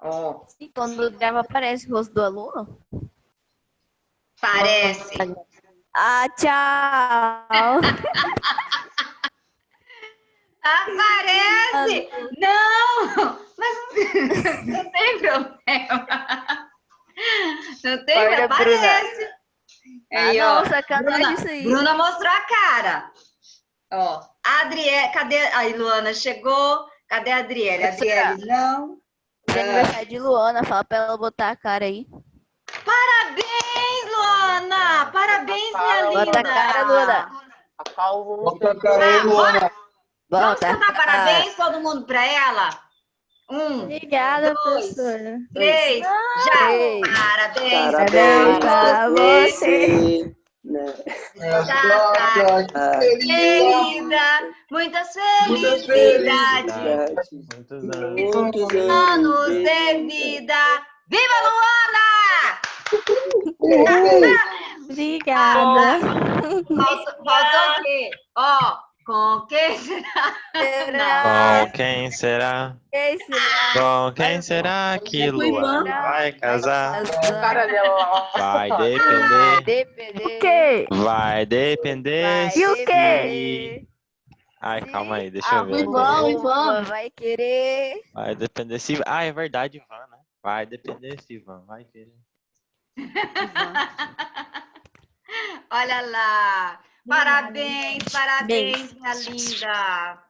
Ó, E quando grava, aparece o rosto do aluno? parece. Ah, tchau! Aparece! Não! Mas não tem problema. Não tem problema. Acorda, Bruna. Aparece. Ah, Aí, não, ó. sacanagem isso aí. Bruna mostrou a cara. Ó, Adriele, cadê? Aí, Luana chegou. Cadê a Adriele? Professora, Adriele, não. hoje é aniversário de Luana, fala pra ela botar a cara aí. Parabéns, Luana! Parabéns, minha Bota a cara, Luana. linda! Bota a cara aí, Luana. Vamos Bota a cantar cara. parabéns, todo mundo, pra ela? 1, Obrigada, 2, professora. 3, já! Três. Parabéns Parabéns pra pra você, você. data querida, muitas Muitas felicidades, Muitos Muitos anos de vida. Viva Luana! Obrigada. Faltou o quê? Ó, com quem será? Será? Com quem será? Quem será? Com quem será que Luana vai casar? Vai depender, Depender. Que? vai depender Vai E o quê? depender. Ai, Se calma aí, deixa eu ver. Ivan, Ivan vai querer. Vai depender se... Ah, é verdade, Ivan, né? Vai depender se Ivan vai querer. Ivan. Olha lá. Parabéns, parabéns, Beijo. minha linda.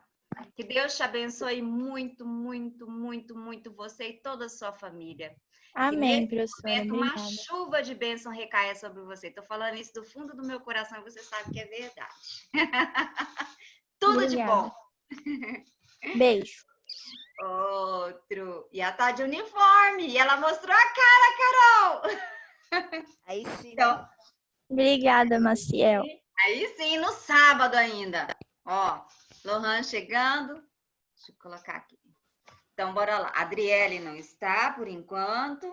Que Deus te abençoe muito, muito, muito, muito, você e toda a sua família. Amém, Que nesse professora. momento uma Obrigada. chuva de bênção recaia sobre você. Estou falando isso do fundo do meu coração e você sabe que é verdade. Tudo de Obrigada. bom. Beijo. Outro. E ela tá de uniforme. E ela mostrou a cara, Carol. Aí sim. Então, Obrigada, Maciel. aí sim, no sábado ainda. Ó, Lohan chegando. Deixa eu colocar aqui. Então, bora lá. Adriele não está, por enquanto.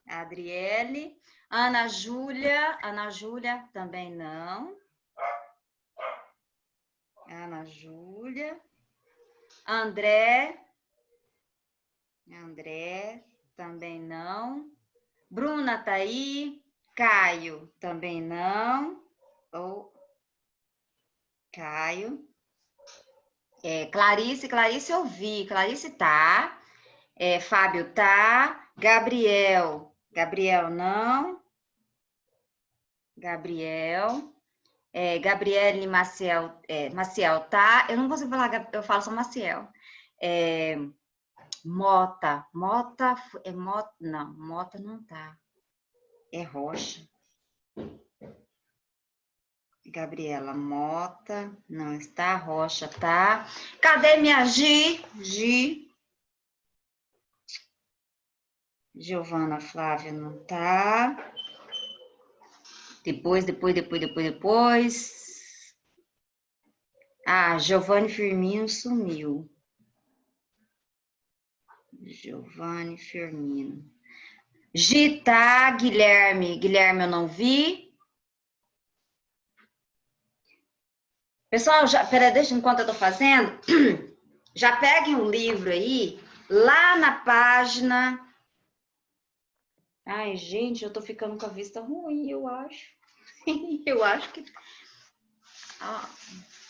Adriele. Ana Júlia. Ana Júlia também não. Ana Júlia. André. André também não. Bruna tá aí. Caio também não. Ou Caio. Clarice eu vi. Clarice tá. Fábio tá. Gabriel não. Gabriele Maciel, Maciel tá. Eu não consigo falar, eu falo só Maciel. Mota é Mota, não, Mota não tá. É Rocha. Gabriela Mota, não está. Rocha tá. Cadê minha Gi? Giovana Flávia não tá. Depois. Ah, Giovanni Firmino sumiu. Giovanni Firmino. Gita, Guilherme eu não vi. Pessoal, deixa enquanto eu tô fazendo, já peguem o livro aí, lá na página. Ai, gente, eu tô ficando com a vista ruim, eu acho. Eu acho que... Ó,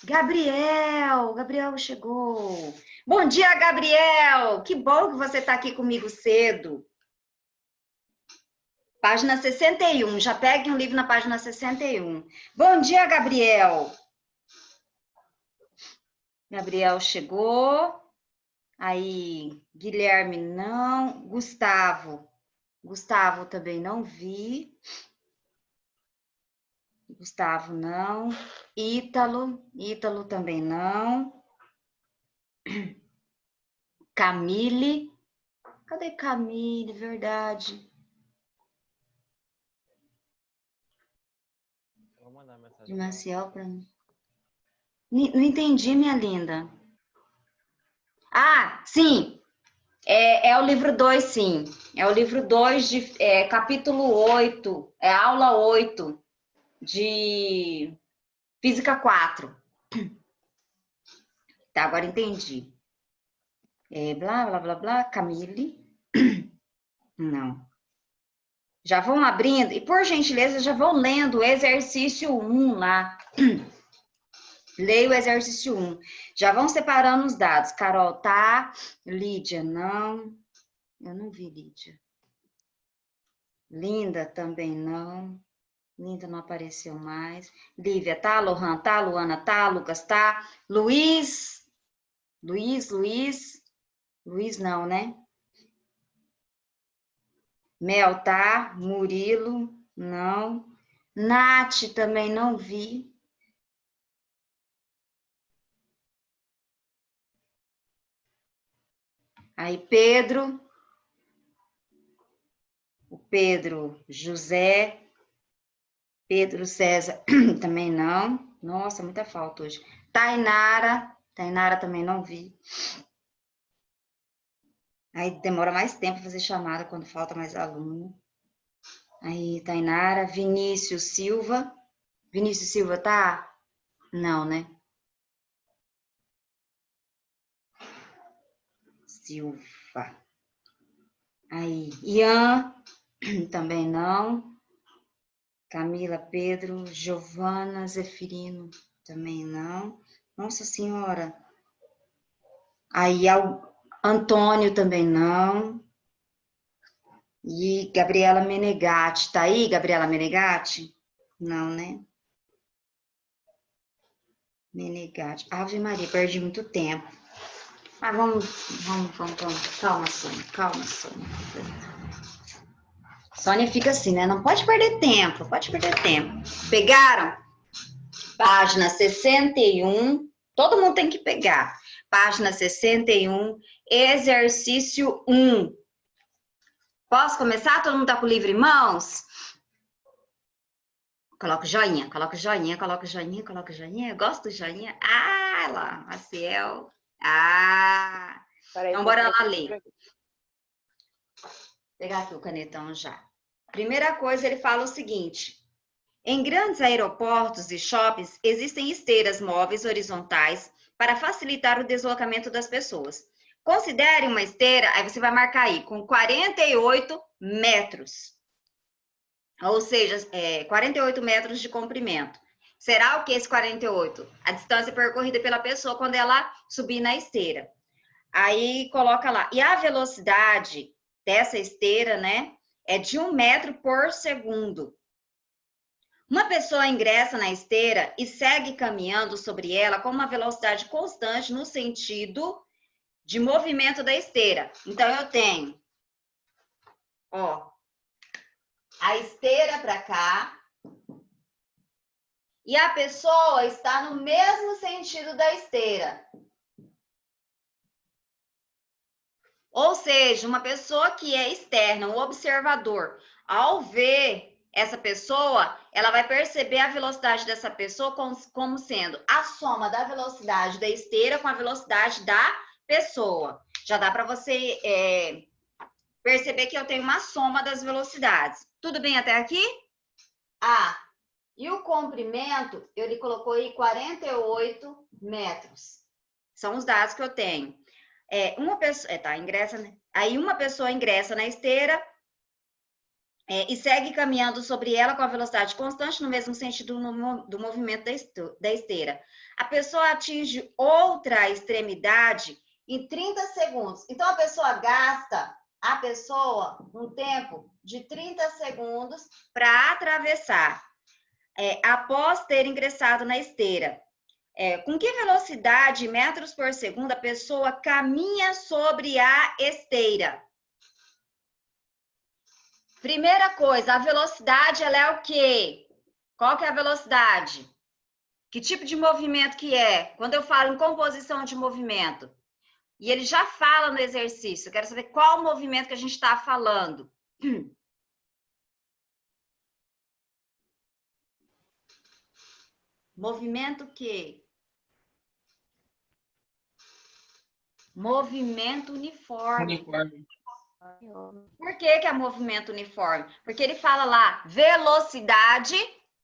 Gabriel chegou. Bom dia, Gabriel! Que bom que você tá aqui comigo cedo. Página 61, já peguem o livro na página 61. Bom dia, Gabriel. Gabriel chegou. Aí, Guilherme não. Gustavo também não vi. Gustavo não. Ítalo também não. Camille. Cadê Camille? Verdade. Vou mandar mensagem. De Maciel para mim. Não entendi, minha linda. Ah, sim. É o livro 2, sim. É o livro 2 de capítulo 8. É aula 8 de Física 4. Tá, agora entendi. Blá, blá, blá, blá. Camille. Não. Já vão abrindo e, por gentileza, já vão lendo o exercício 1 lá. Leia o exercício 1. Já vão separando os dados. Carol, tá? Lídia, não. Eu não vi Lídia. Linda, também não. Linda não apareceu mais. Lívia, tá? Lohan, tá? Luana, tá? Lucas, tá? Luiz. Luiz não, né? Mel, tá? Murilo, não. Nath, também não vi. Aí, Pedro. O Pedro José. Pedro César, também não. Nossa, muita falta hoje. Tainara também não vi. Aí demora mais tempo fazer chamada quando falta mais aluno. Aí, Tainara, Vinícius Silva. Vinícius Silva, tá? Não, né? Silva. Aí, Ian, também não. Camila, Pedro, Giovana, Zefirino, também não. Nossa Senhora. Aí, Antônio, também não. E Gabriela Menegatti. Tá aí, Gabriela Menegatti? Não, né? Menegatti. Ave Maria, perdi muito tempo. Mas vamos. Calma, Sônia. Sônia fica assim, né? Não pode perder tempo, Pegaram? Página 61. Todo mundo tem que pegar. Página 61, exercício 1. Posso começar? Todo mundo tá com o livro em mãos? Coloca o joinha. Eu gosto do joinha. Ah, lá, Maciel. Ah. Então, bora lá ler. Vou pegar aqui o canetão já. Primeira coisa, ele fala o seguinte. Em grandes aeroportos e shoppings, existem esteiras móveis horizontais para facilitar o deslocamento das pessoas. Considere uma esteira, aí você vai marcar aí, com 48 metros. Ou seja, 48 metros de comprimento. Será o que esse 48? A distância percorrida pela pessoa quando ela subir na esteira. Aí coloca lá. E a velocidade dessa esteira, né, é de 1 metro por segundo. Uma pessoa ingressa na esteira e segue caminhando sobre ela com uma velocidade constante no sentido de movimento da esteira. Então, eu tenho, ó, a esteira para cá e a pessoa está no mesmo sentido da esteira. Ou seja, uma pessoa que é externa, um observador, ao ver essa pessoa, ela vai perceber a velocidade dessa pessoa como sendo a soma da velocidade da esteira com a velocidade da pessoa. Já dá para você perceber que eu tenho uma soma das velocidades. Tudo bem até aqui? Ah, e o comprimento, ele colocou aí 48 metros. São os dados que eu tenho. Uma pessoa, ingressa, né? Aí uma pessoa ingressa na esteira e segue caminhando sobre ela com a velocidade constante no mesmo sentido do movimento da esteira. A pessoa atinge outra extremidade em 30 segundos. Então, a pessoa gasta um tempo de 30 segundos para atravessar, após ter ingressado na esteira. Com que velocidade, metros por segundo, a pessoa caminha sobre a esteira? Primeira coisa, a velocidade, ela é o quê? Qual que é a velocidade? Que tipo de movimento que é? Quando eu falo em composição de movimento, e ele já fala no exercício, eu quero saber qual o movimento que a gente está falando. Movimento que? Movimento uniforme. Por que é movimento uniforme? Porque ele fala lá, velocidade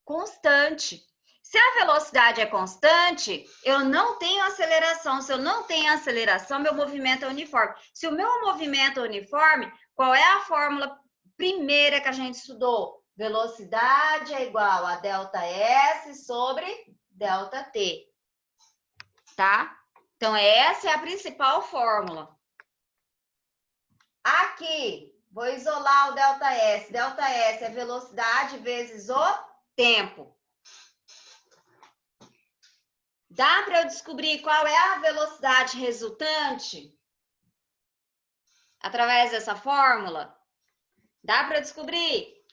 constante. Se a velocidade é constante, eu não tenho aceleração. Se eu não tenho aceleração, meu movimento é uniforme. Se o meu movimento é uniforme, qual é a fórmula primeira que a gente estudou? Velocidade é igual a ΔS sobre ΔT. Tá? Então, essa é a principal fórmula. Aqui, vou isolar o ΔS. ΔS é velocidade vezes o tempo. Dá para eu descobrir qual é a velocidade resultante? Através dessa fórmula? Dá para descobrir?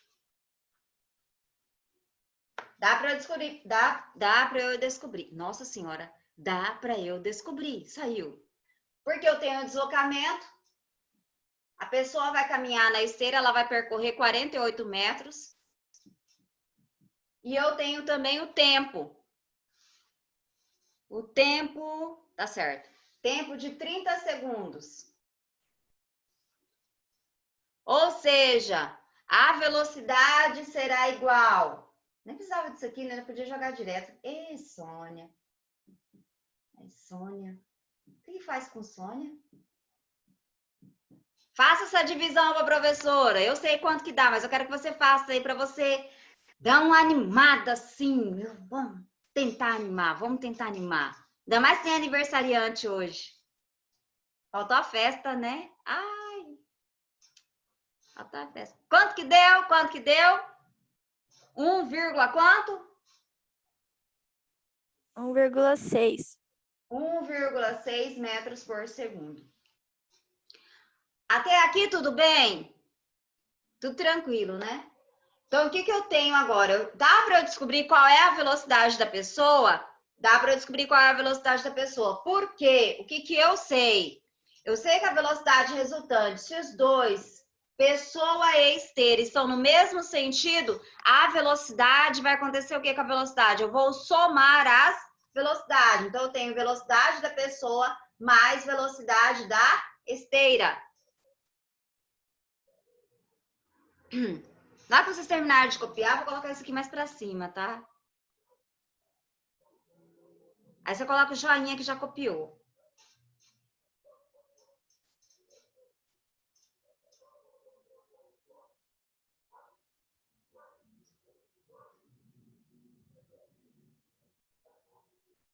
Dá para eu descobrir? Dá para eu descobrir. Nossa Senhora, dá para eu descobrir. Saiu. Porque eu tenho deslocamento. A pessoa vai caminhar na esteira, ela vai percorrer 48 metros. E eu tenho também o tempo. O tempo, tá certo. Tempo de 30 segundos. Ou seja, a velocidade será igual. Nem precisava disso aqui, né? Eu podia jogar direto. Ei, Sônia. Ei, Sônia. O que faz com Sônia? Faça essa divisão para a professora. Eu sei quanto que dá, mas eu quero que você faça aí para você dar uma animada assim. Vamos tentar animar, vamos tentar animar. Ainda mais tem aniversariante hoje. Faltou a festa, né? Ai. Faltou a festa. Quanto que deu? Quanto que deu? 1, quanto? 1,6. 1,6 metros por segundo. Até aqui tudo bem? Tudo tranquilo, né? Então, o que eu tenho agora? Dá para eu descobrir qual é a velocidade da pessoa? Dá para eu descobrir qual é a velocidade da pessoa. Por quê? O que eu sei? Eu sei que a velocidade resultante, se os dois, pessoa e esteira, estão no mesmo sentido, a velocidade vai acontecer o que com a velocidade? Eu vou somar as velocidades. Então, eu tenho velocidade da pessoa mais velocidade da esteira. Na hora que vocês terminarem de copiar, vou colocar isso aqui mais para cima, tá? Aí você coloca o joinha que já copiou.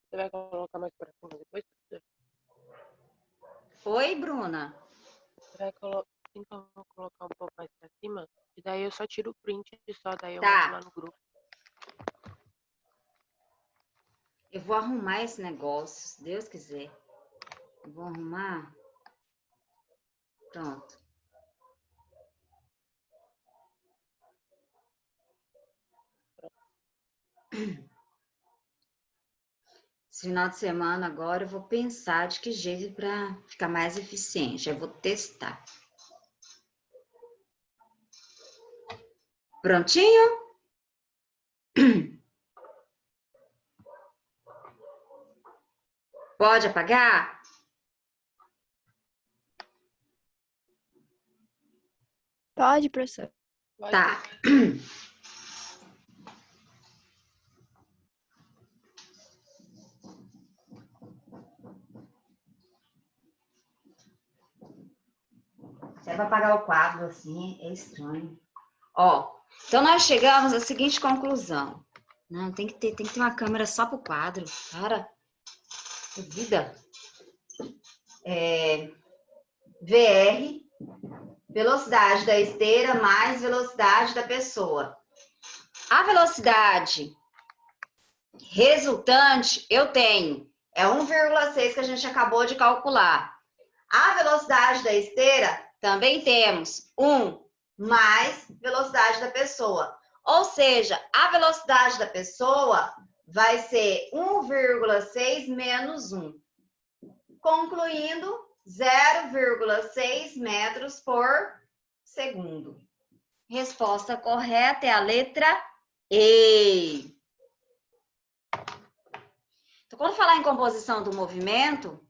Você vai colocar mais para cima depois? Oi, Bruna. Você vai então, vou colocar um pouco mais para cima, e daí eu só tiro o print e só daí eu Tá. mando lá no grupo. Eu vou arrumar esse negócio, se Deus quiser. Eu vou arrumar. Pronto. Esse final de semana agora eu vou pensar de que jeito para ficar mais eficiente. Eu vou testar. Prontinho? Pode apagar? Pode, professor. Tá. Você vai apagar o quadro assim, é estranho. Ó, então nós chegamos à seguinte conclusão. Não, tem que ter uma câmera só pro quadro, cara. Vida. VR, velocidade da esteira mais velocidade da pessoa. A velocidade resultante eu tenho, é 1,6 que a gente acabou de calcular. A velocidade da esteira também temos 1 mais velocidade da pessoa. Ou seja, a velocidade da pessoa vai ser 1,6 menos 1. Concluindo, 0,6 metros por segundo. Resposta correta é a letra E. Então, quando falar em composição do movimento,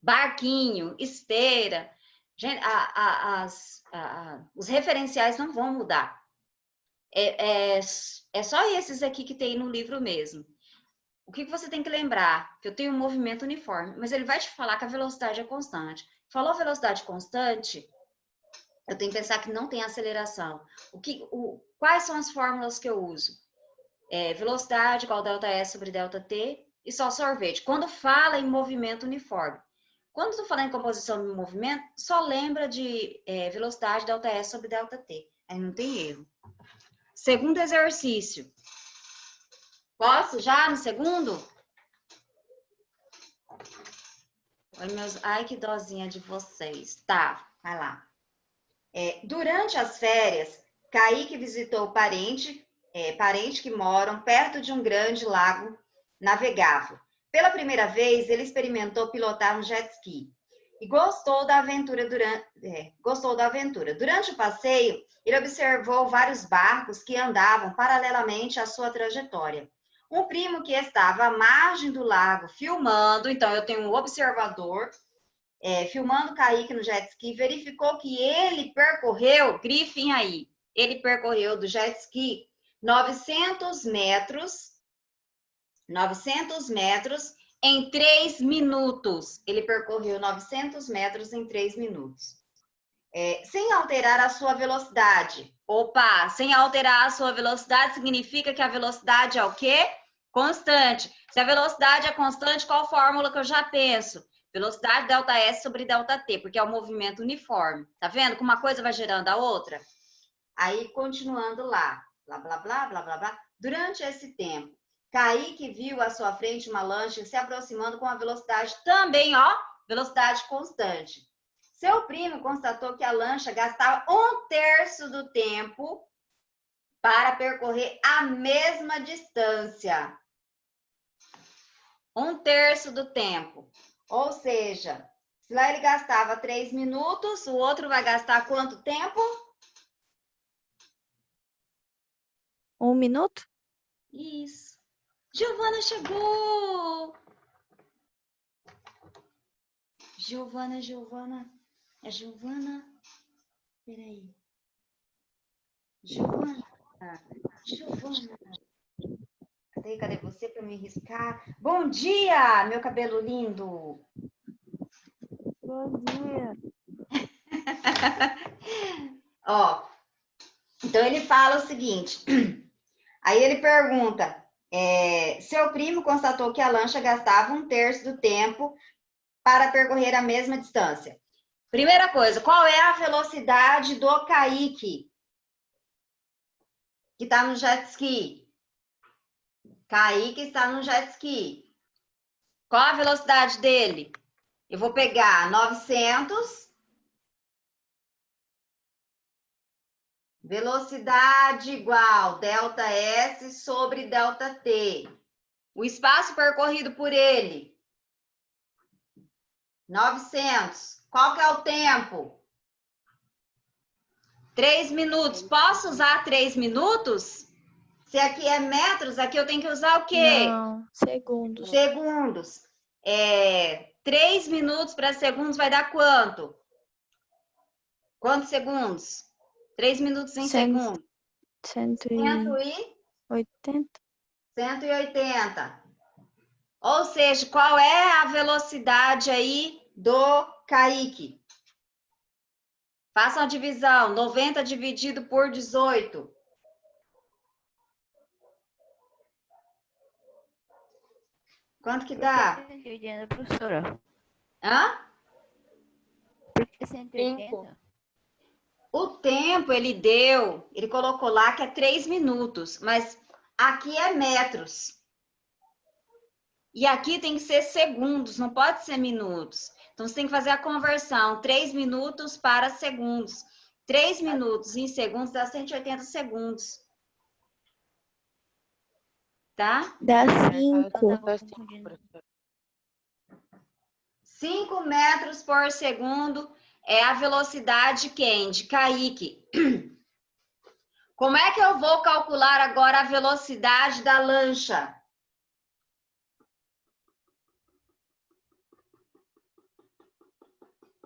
barquinho, esteira, gente, os referenciais não vão mudar. É só esses aqui que tem no livro mesmo. o que você tem que lembrar? Que eu tenho um movimento uniforme, mas ele vai te falar que a velocidade é constante. Falou velocidade constante, eu tenho que pensar que não tem aceleração. Quais são as fórmulas que eu uso? Velocidade igual ΔS sobre ΔT e só sorvete. Quando fala em movimento uniforme. Quando tu fala em composição de movimento, só lembra de velocidade ΔS sobre ΔT. Aí não tem erro. Segundo exercício. Posso já no segundo? Oi, ai, que dozinha de vocês. Tá, vai lá. Durante as férias, Kaique visitou parente que moram perto de um grande lago navegável. Pela primeira vez, ele experimentou pilotar um jet ski e gostou da aventura. Durante o passeio, ele observou vários barcos que andavam paralelamente à sua trajetória. Um primo que estava à margem do lago filmando, então eu tenho um observador, filmando Kaique no jet ski, verificou que ele percorreu, grifem aí, ele percorreu do jet ski 900 metros em 3 minutos. Ele percorreu 900 metros em 3 minutos. Sem alterar a sua velocidade. Opa, sem alterar a sua velocidade significa que a velocidade é o quê? Constante. Se a velocidade é constante, qual fórmula que eu já penso? Velocidade ΔS sobre ΔT, porque é o movimento uniforme. Tá vendo? Que uma coisa vai gerando a outra? Aí, continuando lá. Blá, blá, blá, blá, blá, blá. Durante esse tempo, Kaique viu à sua frente uma lancha se aproximando com a velocidade também, velocidade constante. Seu primo constatou que a lancha gastava 1/3 do tempo para percorrer a mesma distância. 1/3 do tempo. Ou seja, se lá ele gastava 3 minutos, o outro vai gastar quanto tempo? 1 minuto? Isso. Giovana chegou! Giovana. É Giovana? Peraí. Giovana. Cadê você para me riscar? Bom dia, meu cabelo lindo! Bom dia. Então ele fala o seguinte. Aí ele pergunta, seu primo constatou que a lancha gastava 1/3 do tempo para percorrer a mesma distância. Primeira coisa, qual é a velocidade do Kaique? Que está no jet ski. Kaique está no jet ski. Qual a velocidade dele? Eu vou pegar 900. Velocidade igual ΔS sobre ΔT. O espaço percorrido por ele. 900. Qual que é o tempo? 3 minutos. Posso usar 3 minutos? Se aqui é metros, aqui eu tenho que usar o quê? Não, segundos. Segundos. 3 minutos para segundos vai dar quanto? Quantos segundos? 3 minutos em segundo. 180. 180. Ou seja, qual é a velocidade aí do Kaique? Faça uma divisão. 90 dividido por 18. Quanto que dá? 180, professora. Hã? Por que 180? O tempo ele colocou lá que é 3 minutos, mas aqui é metros. E aqui tem que ser segundos, não pode ser minutos. Então, você tem que fazer a conversão, 3 minutos para segundos. 3 minutos em segundos dá 180 segundos. Tá? Dá Eu 5. tava confundindo. 5 metros por segundo é a velocidade quem? De Kaique. Como é que eu vou calcular agora a velocidade da lancha?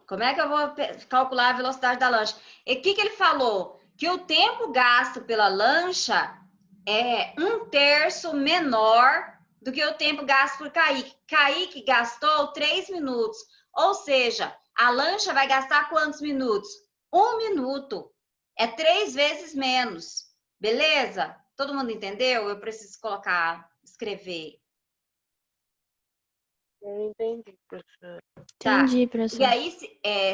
Como é que eu vou calcular a velocidade da lancha? E o que ele falou? Que o tempo gasto pela lancha é 1/3 menor do que o tempo gasto por Kaique. Kaique gastou 3 minutos. Ou seja, a lancha vai gastar quantos minutos? 1 minuto. É 3 vezes menos. Beleza? Todo mundo entendeu? Eu preciso escrever. Eu entendi, professora. Tá. Entendi, professor. E aí,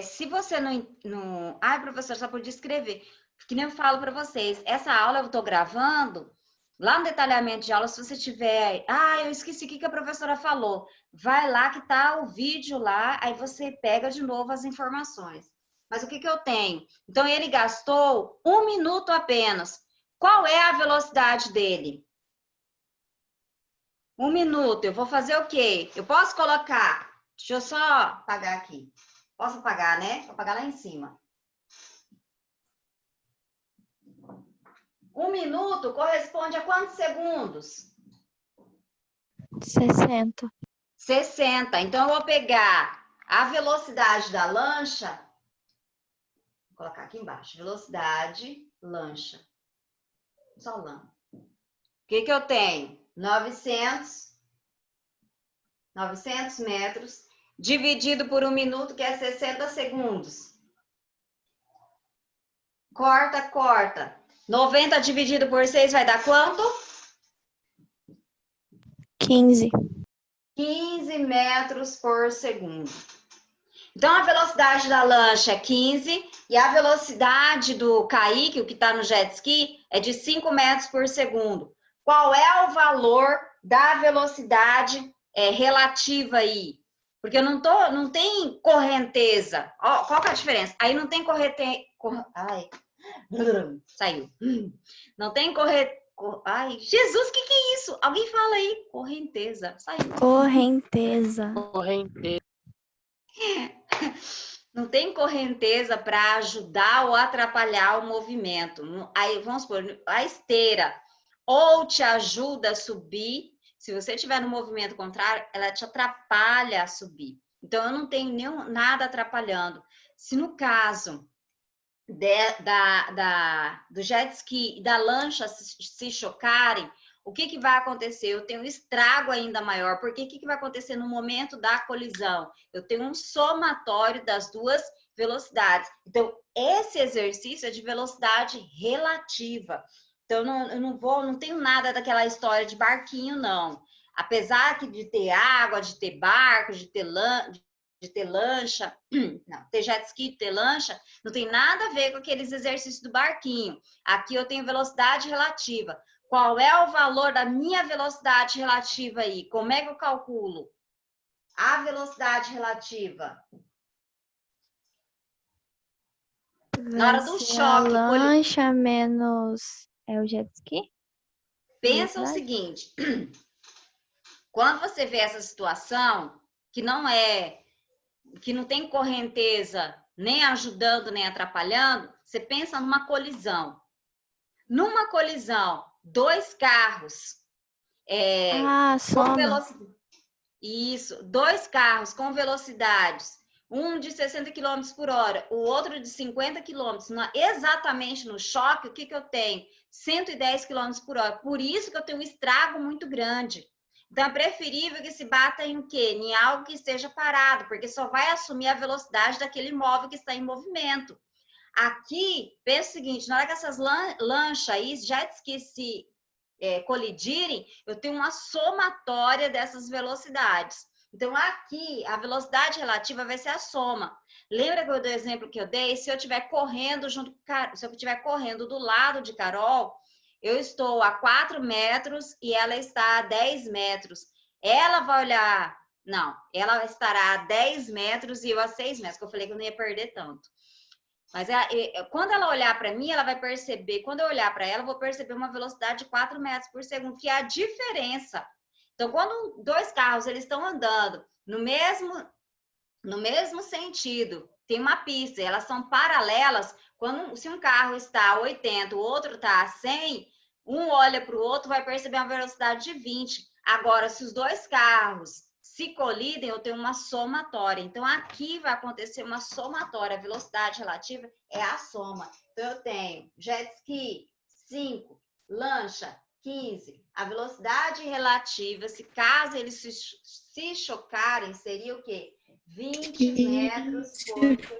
se você não... Ai, professor, só podia escrever. Que nem eu falo para vocês. Essa aula eu estou gravando. Lá no detalhamento de aula, se você tiver... Ah, eu esqueci o que a professora falou. Vai lá que tá o vídeo lá, aí você pega de novo as informações. Mas o que eu tenho? Então, ele gastou 1 minuto apenas. Qual é a velocidade dele? 1 minuto. Eu vou fazer o quê? Eu posso colocar... Deixa eu só apagar aqui. Posso apagar, né? Vou apagar lá em cima. 1 minuto corresponde a quantos segundos? 60. 60. Então, eu vou pegar a velocidade da lancha. Vou colocar aqui embaixo. Velocidade, lancha. Só lã. O que eu tenho? 900 metros, dividido por 1 minuto, que é 60 segundos. Corta. 90 dividido por 6 vai dar quanto? 15. 15 metros por segundo. Então, a velocidade da lancha é 15 e a velocidade do Kaique, o que está no jet ski, é de 5 metros por segundo. Qual é o valor da velocidade relativa aí? Porque não tem correnteza. Ó, qual que é a diferença? Aí não tem correnteza. Ai, saiu. Não tem Ai, Jesus, o que é isso? Alguém fala aí. Correnteza. Saiu. Correnteza. Correnteza. Não tem correnteza para ajudar ou atrapalhar o movimento. Aí, vamos supor, a esteira ou te ajuda a subir. Se você estiver no movimento contrário, ela te atrapalha a subir. Então, eu não tenho nada atrapalhando. Se no caso do jet ski e da lancha se chocarem, o que vai acontecer? Eu tenho um estrago ainda maior, porque o que vai acontecer no momento da colisão? Eu tenho um somatório das duas velocidades. Então, esse exercício é de velocidade relativa. Então, eu não tenho nada daquela história de barquinho, não. Apesar de ter água, de ter barco, de ter lancha, não, ter jet ski, ter lancha, não tem nada a ver com aqueles exercícios do barquinho. Aqui eu tenho velocidade relativa. Qual é o valor da minha velocidade relativa aí? Como é que eu calculo? A velocidade relativa. Na hora do choque. A lancha menos... É o jet ski? Pensa o seguinte. Quando você vê essa situação, que não tem correnteza nem ajudando, nem atrapalhando, você pensa numa colisão. Numa colisão, 2 carros com velocidade. Isso, 2 carros com velocidades, um de 60 km por hora, o outro de 50 km, exatamente no choque, o que eu tenho? 110 km por hora. Por isso que eu tenho um estrago muito grande. Então, é preferível que se bata em o quê? Em algo que esteja parado, porque só vai assumir a velocidade daquele imóvel que está em movimento. Aqui, pensa o seguinte, na hora que essas lanchas aí, jet ski se colidirem, eu tenho uma somatória dessas velocidades. Então, aqui, a velocidade relativa vai ser a soma. Lembra que eu dei o exemplo que eu dei? Se eu estiver correndo se eu estiver correndo do lado de Carol, eu estou a 4 metros e ela está a 10 metros. Ela vai olhar... Não, ela estará a 10 metros e eu a 6 metros, que eu falei que eu não ia perder tanto. Mas quando ela olhar para mim, ela vai perceber... Quando eu olhar para ela, eu vou perceber uma velocidade de 4 metros por segundo, que é a diferença. Então, quando 2 carros eles estão andando no mesmo sentido, tem uma pista, elas são paralelas... Se um carro está a 80, o outro está a 100, um olha para o outro, vai perceber uma velocidade de 20. Agora, se os 2 carros se colidem, eu tenho uma somatória. Então, aqui vai acontecer uma somatória. A velocidade relativa é a soma. Então, eu tenho jet ski, 5, lancha, 15. A velocidade relativa, se caso eles se chocarem, seria o quê? 20 metros por segundo.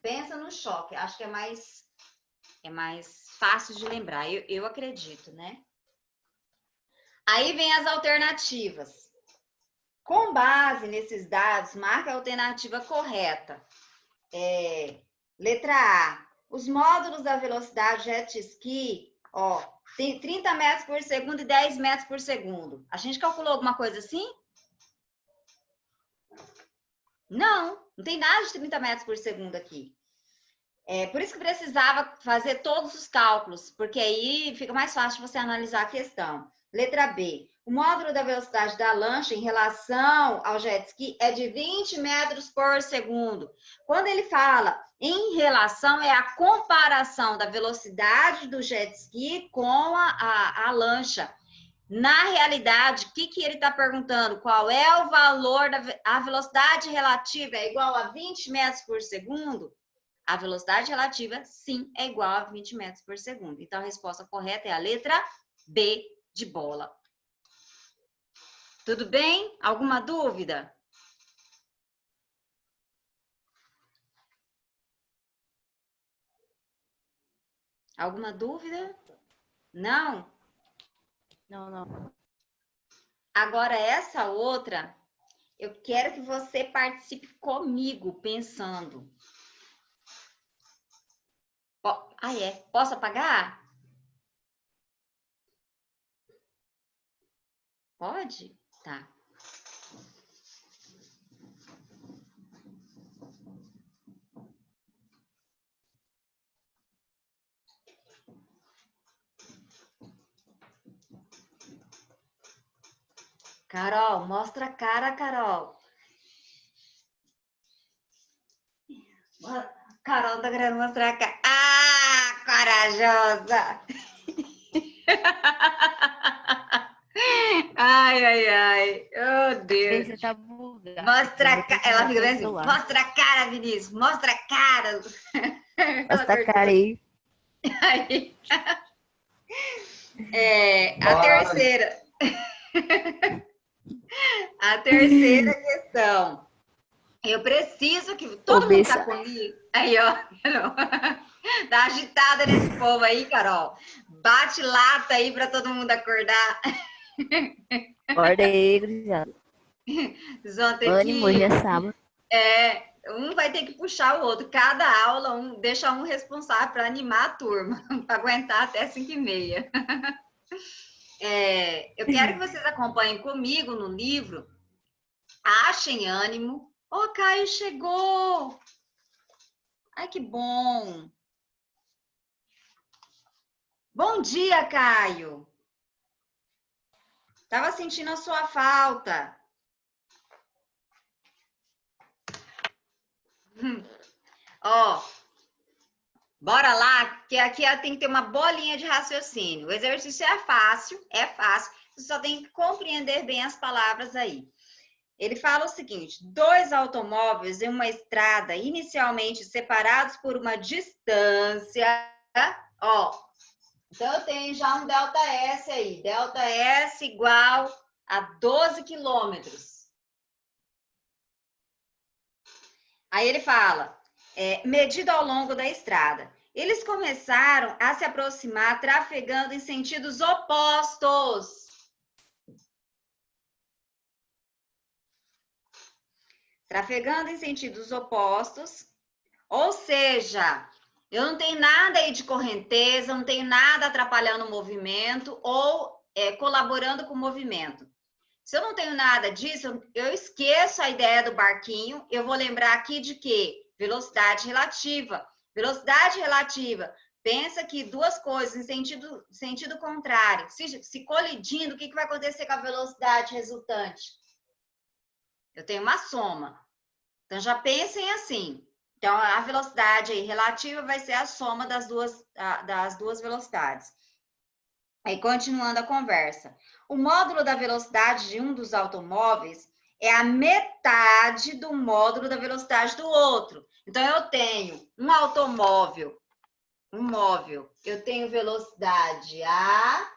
Pensa no choque. Acho que é mais fácil de lembrar. Eu acredito, né? Aí vem as alternativas. Com base nesses dados, marca a alternativa correta. Letra A. Os módulos da velocidade jet ski, ó, tem 30 metros por segundo e 10 metros por segundo. A gente calculou alguma coisa assim? Não tem nada de 30 metros por segundo aqui. Por isso que precisava fazer todos os cálculos, porque aí fica mais fácil você analisar a questão. Letra B. O módulo da velocidade da lancha em relação ao jet ski é de 20 metros por segundo. Quando ele fala em relação, é a comparação da velocidade do jet ski com a lancha. Na realidade, o que ele está perguntando? Qual é o valor da velocidade relativa? É igual a 20 metros por segundo? A velocidade relativa, sim, é igual a 20 metros por segundo. Então, a resposta correta é a letra B de bola. Tudo bem? Alguma dúvida? Alguma dúvida? Não? Não. Agora, essa outra, eu quero que você participe comigo, pensando. Posso apagar? Pode? Tá. Carol, mostra a cara, Carol. Carol tá querendo mostrar a cara. Ah, corajosa! Ai. Oh, Deus. Você tá bugado. Mostra a cara. Ela fica bem assim. Mostra a cara, Vinícius. Mostra a cara. Mostra a cara aí. Aí. A terceira. A terceira questão. Eu preciso que todo mundo tá comigo. Aí, ó. Tá agitada nesse povo aí, Carol. Bate lata aí para todo mundo acordar. Acorda aí, gurizada. Ânimo, já é sábado. Um vai ter que puxar o outro. Cada aula, deixa um responsável para animar a turma, para aguentar até 5h30. Eu quero que vocês acompanhem comigo no livro. Achem ânimo. Ô, Caio chegou! Ai, que bom! Bom dia, Caio! Tava sentindo a sua falta. Ó, bora lá, que aqui tem que ter uma bolinha de raciocínio. O exercício é fácil. Você só tem que compreender bem as palavras aí. Ele fala o seguinte: 2 automóveis em uma estrada inicialmente separados por uma distância, ó. Então, eu tenho já um ΔS aí. ΔS igual a 12 quilômetros. Aí ele fala, medido ao longo da estrada. Eles começaram a se aproximar trafegando em sentidos opostos. Trafegando em sentidos opostos, ou seja, eu não tenho nada aí de correnteza, não tenho nada atrapalhando o movimento ou colaborando com o movimento. Se eu não tenho nada disso, eu esqueço a ideia do barquinho, eu vou lembrar aqui de quê? Velocidade relativa. Velocidade relativa, pensa que 2 coisas em sentido contrário, se colidindo, o que vai acontecer com a velocidade resultante? Eu tenho uma soma. Então, já pensem assim. Então, a velocidade aí relativa vai ser a soma das duas velocidades. Aí, continuando a conversa. O módulo da velocidade de um dos automóveis é a metade do módulo da velocidade do outro. Então, eu tenho um móvel, eu tenho velocidade A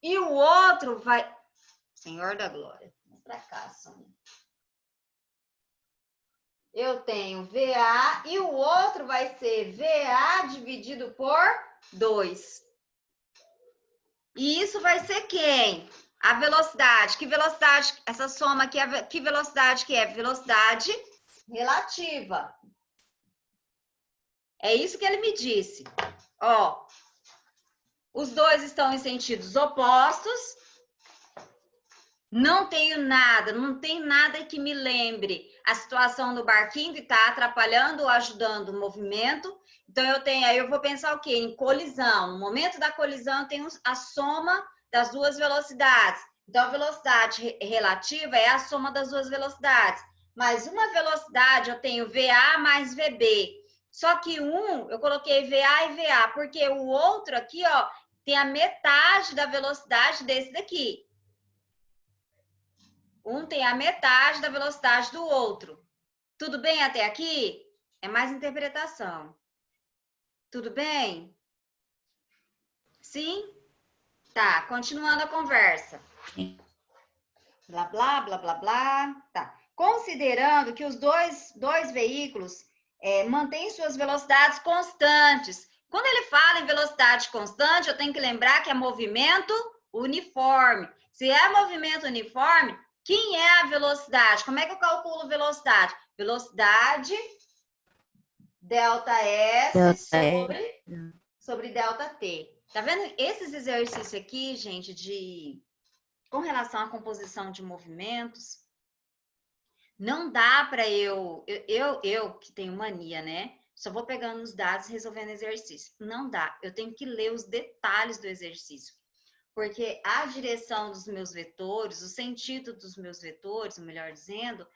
e o outro vai... Senhor da Glória, vamos pra cá, Sônia. Eu tenho VA e o outro vai ser VA dividido por 2. E isso vai ser quem? A velocidade. Que velocidade? Essa soma aqui, que velocidade que é? Velocidade relativa. É isso que ele me disse. Ó, os dois estão em sentidos opostos. Não tenho nada, não tem nada que me lembre a situação do barquinho que está atrapalhando ou ajudando o movimento. Então, aí eu vou pensar o quê? Em colisão. No momento da colisão, eu tenho a soma das duas velocidades. Então, a velocidade relativa é a soma das duas velocidades. Mas uma velocidade, eu tenho VA mais VB. Só que eu coloquei VA e VA, porque o outro aqui, ó, tem a metade da velocidade desse daqui. Um tem a metade da velocidade do outro. Tudo bem até aqui? É mais interpretação. Tudo bem? Sim? Tá, continuando a conversa. Blá, blá, blá, blá, blá. Tá. Considerando que os dois veículos mantêm suas velocidades constantes. Quando ele fala em velocidade constante, eu tenho que lembrar que é movimento uniforme. Se é movimento uniforme, quem é a velocidade? Como é que eu calculo velocidade? Velocidade ΔS sobre ΔT. Tá vendo? Esses exercícios aqui, gente, com relação à composição de movimentos, não dá para eu que tenho mania, né? Só vou pegando os dados e resolvendo exercício. Não dá. Eu tenho que ler os detalhes do exercício. Porque a direção dos meus vetores, o sentido dos meus vetores, melhor dizendo,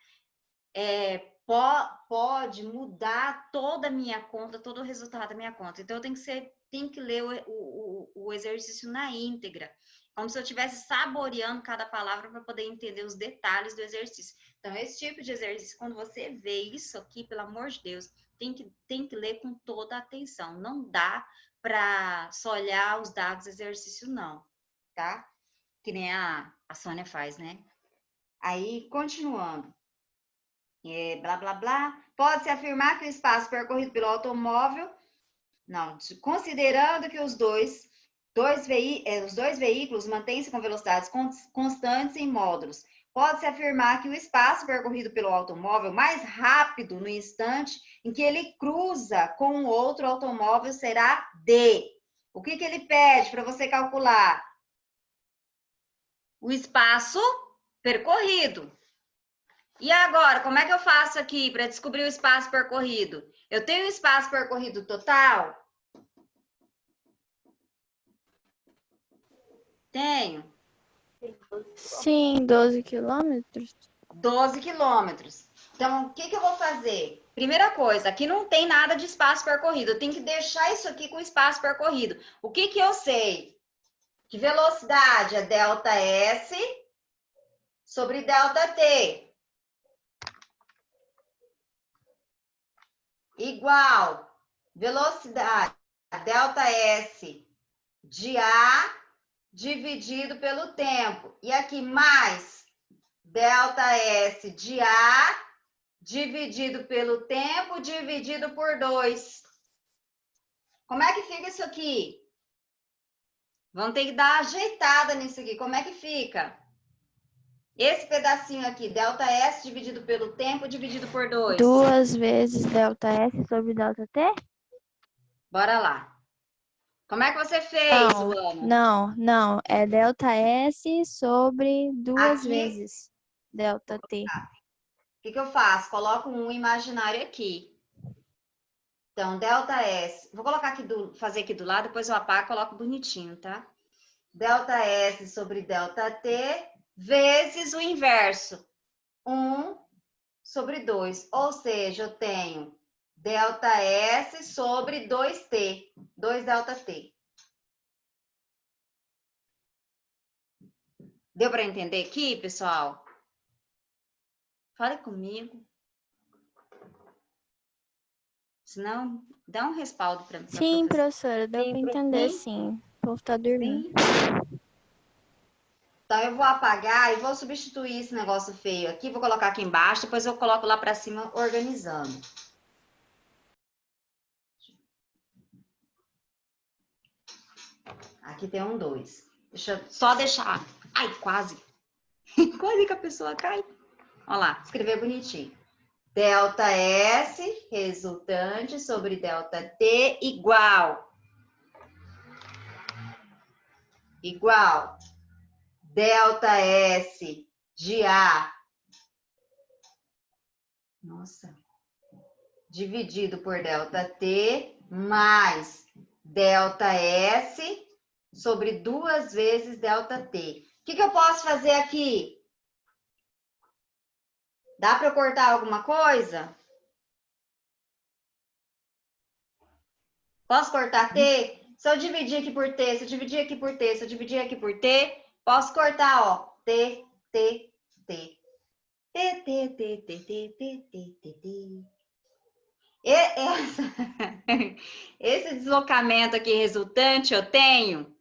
pode mudar toda a minha conta, todo o resultado da minha conta. Então, eu tenho que ler o exercício na íntegra, como se eu estivesse saboreando cada palavra para poder entender os detalhes do exercício. Então, esse tipo de exercício, quando você vê isso aqui, pelo amor de Deus, tem que ler com toda a atenção. Não dá para só olhar os dados do exercício, não. Tá? Que nem a Sônia faz, né? Aí, continuando. Blá, blá, blá. Pode-se afirmar que o espaço percorrido pelo automóvel... Não, considerando que os dois veículos mantêm-se com velocidades constantes em módulos, pode-se afirmar que o espaço percorrido pelo automóvel mais rápido no instante em que ele cruza com o outro automóvel será D. O que ele pede para você calcular? O espaço percorrido. E agora, como é que eu faço aqui para descobrir o espaço percorrido? Eu tenho o espaço percorrido total? Tenho. Sim, 12 quilômetros. 12 quilômetros. Então, o que eu vou fazer? Primeira coisa, aqui não tem nada de espaço percorrido. Eu tenho que deixar isso aqui com espaço percorrido. O que eu sei? Que velocidade é ΔS sobre ΔT. Igual velocidade ΔS de A dividido pelo tempo. E aqui mais ΔS de A dividido pelo tempo dividido por 2. Como é que fica isso aqui? Vamos ter que dar uma ajeitada nisso aqui. Como é que fica? Esse pedacinho aqui, ΔS dividido pelo tempo dividido por 2. 2 vezes ΔS sobre ΔT? Bora lá. Como é que você fez, Luana? Não. É ΔS sobre 2 aqui, vezes ΔT. O que eu faço? Coloco um imaginário aqui. Então, ΔS. Vou colocar aqui fazer aqui do lado, depois eu apago e coloco bonitinho, tá? ΔS sobre ΔT vezes o inverso. 1 sobre 2. Ou seja, eu tenho ΔS sobre 2T. 2ΔT. Deu para entender aqui, pessoal? Fale comigo. Senão, dá um respaldo para mim. Sim, professora, deu para entender, sim. O povo tá dormindo. Sim. Então, eu vou apagar e vou substituir esse negócio feio aqui. Vou colocar aqui embaixo, depois eu coloco lá para cima organizando. Aqui tem um 2. Deixa eu só deixar... Ai, quase. Quase que a pessoa cai. Olha lá, escrever bonitinho. Delta S, resultante, sobre delta T, igual. Igual. Delta S de A. Nossa. Dividido por delta T, mais delta S sobre 2 vezes delta T. O que eu posso fazer aqui? Dá para eu cortar alguma coisa? Posso cortar T? Se eu dividir aqui por T, se eu dividir aqui por T, se eu dividir aqui por T, posso cortar, ó. T, T, T. T, T, T, T, T, T, T, T, T. Esse deslocamento aqui resultante eu tenho?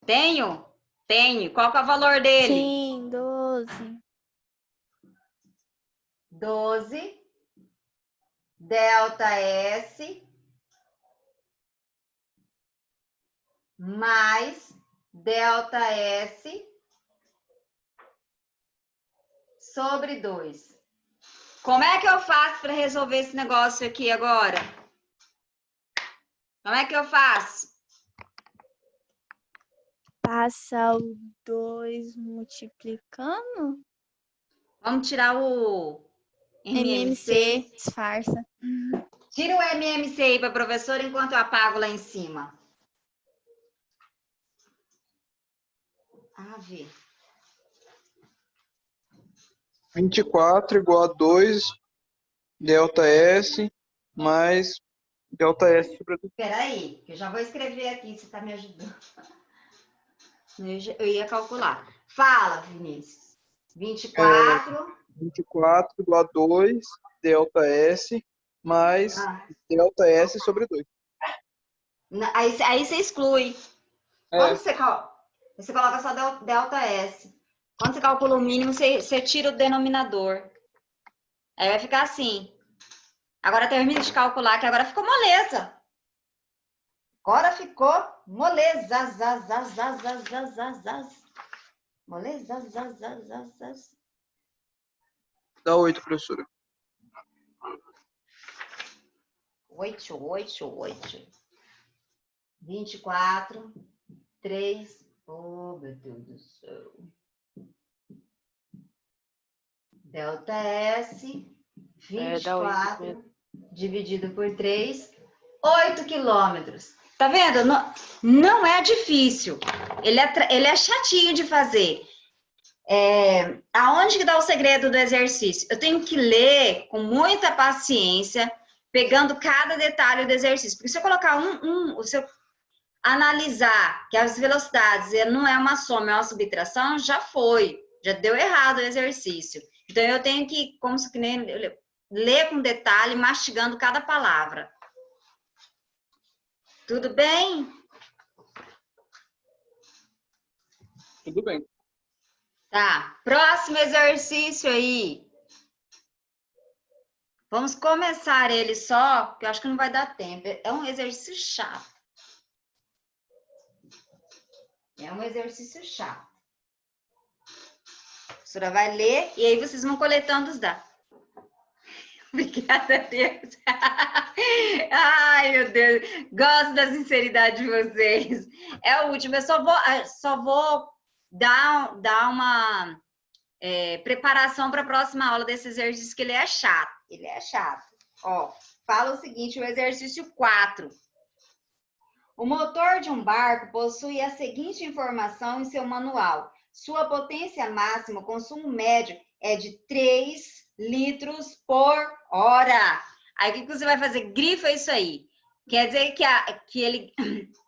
Tenho? Tenho. Qual que é o valor dele? Sim, 12. 12 delta S mais delta S sobre 2. Como é que eu faço para resolver esse negócio aqui agora? Como é que eu faço? Passa o 2 multiplicando. Vamos tirar o MMC, disfarça. Tira o MMC aí para a professora enquanto eu apago lá em cima. Ave. 24 igual a 2 delta S mais delta S sobre 2. Espera aí, que eu já vou escrever aqui, você está me ajudando. Eu ia calcular. Fala, Vinícius. 24. 24 igual a 2 delta S mais delta S sobre 2. Aí você exclui. Quando você coloca só delta S. Quando você calcula o mínimo, você tira o denominador. Aí vai ficar assim. Agora termina de calcular, que agora ficou moleza. Agora ficou moleza. Moleza. Dá 8, professora. 8. 24, 3. Oh, meu Deus do céu. Delta S, 24, dividido por 3, 8 quilômetros. Tá vendo? Não é difícil. Ele é chatinho de fazer. Aonde que dá o segredo do exercício? Eu tenho que ler com muita paciência, pegando cada detalhe do exercício. Porque se eu colocar se eu analisar que as velocidades não é uma soma, é uma subtração, já deu errado o exercício. Então, eu tenho que, como se nem ler com detalhe, mastigando cada palavra. Tudo bem? Tudo bem. Tá. Próximo exercício aí. Vamos começar ele só, porque eu acho que não vai dar tempo. É um exercício chato. A professora vai ler e aí vocês vão coletando os dados. Obrigada, Deus. Ai, meu Deus. Gosto da sinceridade de vocês. É o último. Eu só vou dar uma preparação para a próxima aula desse exercício, que ele é chato. Ó, fala o seguinte, o exercício 4. O motor de um barco possui a seguinte informação em seu manual. Sua potência máxima, o consumo médio, é de 3 litros por hora. Aí, o que você vai fazer? Grifa isso aí. Quer dizer que ele,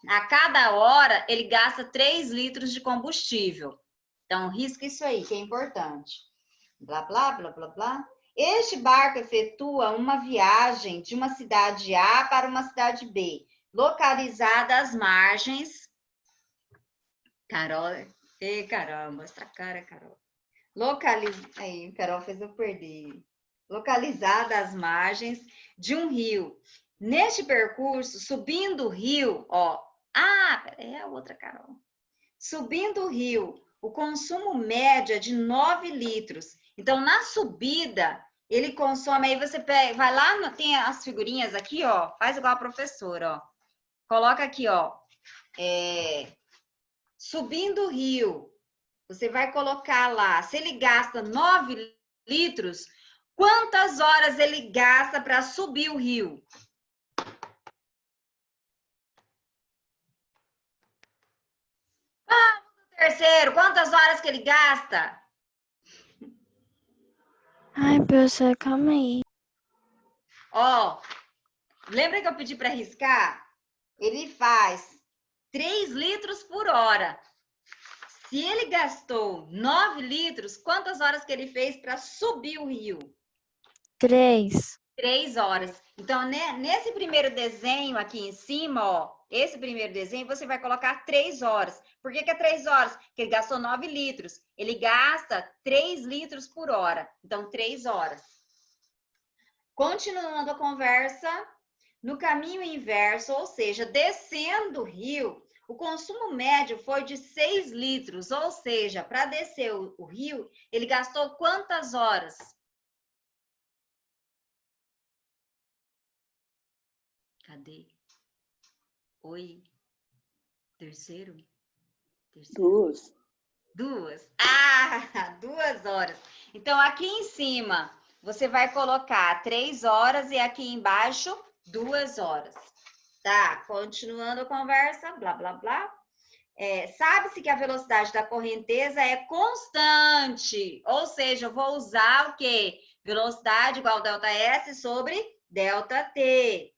a cada hora, ele gasta 3 litros de combustível. Então, risca isso aí, que é importante. Blá, blá, blá, blá, blá. Este barco efetua uma viagem de uma cidade A para uma cidade B, localizada às margens Carol, ei, Carol, mostra a cara, Carol. Aí, Carol fez eu perder. Localizada às margens de um rio. Neste percurso, subindo o rio, ó. É a outra, Carol. Subindo o rio, o consumo médio é de 9 litros. Então, na subida, ele consome, aí você pega, vai lá, tem as figurinhas aqui, ó, faz igual a professora, ó. Coloca aqui, ó, subindo o rio, você vai colocar lá, se ele gasta 9 litros, quantas horas ele gasta para subir o rio? Terceiro, quantas horas que ele gasta? Ai, professor, calma aí. Ó, lembra que eu pedi para riscar? Ele faz 3 litros por hora. Se ele gastou 9 litros, quantas horas que ele fez para subir o rio? 3. 3 horas. Então, nesse primeiro desenho aqui em cima, ó, esse primeiro desenho, você vai colocar 3 horas. Por que é 3 horas? Porque ele gastou 9 litros. Ele gasta 3 litros por hora. Então, 3 horas. Continuando a conversa, no caminho inverso, ou seja, descendo o rio, o consumo médio foi de 6 litros. Ou seja, para descer o rio, ele gastou quantas horas? Cadê? Oi. Terceiro? 2. 2. 2 horas. Então, aqui em cima, você vai colocar 3 horas e aqui embaixo, 2 horas. Tá, continuando a conversa, blá, blá, blá. Sabe-se que a velocidade da correnteza é constante. Ou seja, eu vou usar o quê? Velocidade igual ΔS sobre ΔT.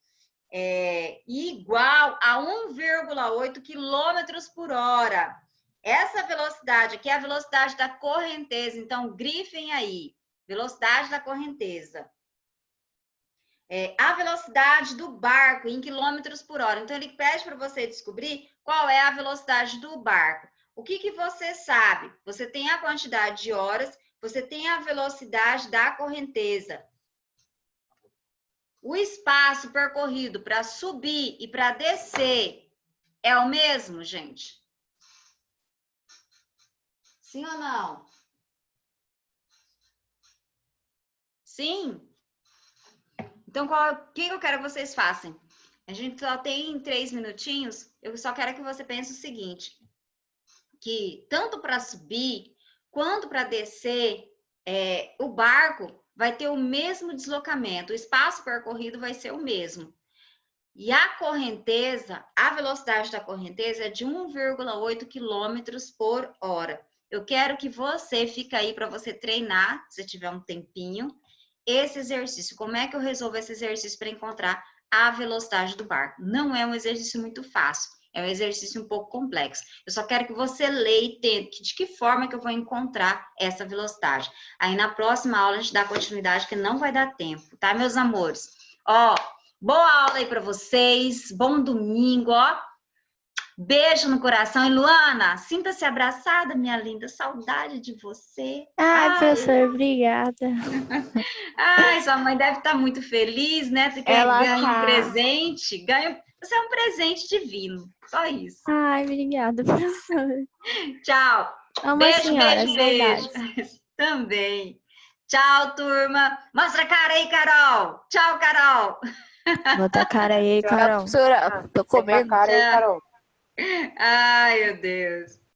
Igual a 1,8 quilômetros por hora. Essa velocidade aqui é a velocidade da correnteza. Então, grifem aí. Velocidade da correnteza. A velocidade do barco em quilômetros por hora. Então, ele pede para você descobrir qual é a velocidade do barco. O que você sabe? Você tem a quantidade de horas, você tem a velocidade da correnteza. O espaço percorrido para subir e para descer é o mesmo, gente? Sim ou não? Sim? Então, o que eu quero que vocês façam? A gente só tem 3 minutinhos. Eu só quero que você pense o seguinte, que tanto para subir quanto para descer, o barco vai ter o mesmo deslocamento, o espaço percorrido vai ser o mesmo. E a correnteza, a velocidade da correnteza é de 1,8 quilômetros por hora. Eu quero que você fique aí para você treinar, se tiver um tempinho, esse exercício. Como é que eu resolvo esse exercício para encontrar a velocidade do barco? Não é um exercício muito fácil, é um exercício um pouco complexo. Eu só quero que você leia e tente de que forma que eu vou encontrar essa velocidade. Aí na próxima aula a gente dá continuidade, que não vai dar tempo, tá, meus amores? Ó, boa aula aí para vocês, bom domingo, ó. Beijo no coração. E Luana, sinta-se abraçada, minha linda. Saudade de você. Ai, professor, obrigada. Ai, sua mãe deve estar muito feliz, né? Você ganha um presente. Você é um presente divino. Só isso. Ai, obrigada, professor. Tchau. Amo Beijo, a senhora, beijo. Também. Tchau, turma. Mostra a cara aí, Carol. Tchau, Carol. Bota a cara aí, Carol. Professora, tô comendo. Cara aí, Carol. Ai, meu Deus.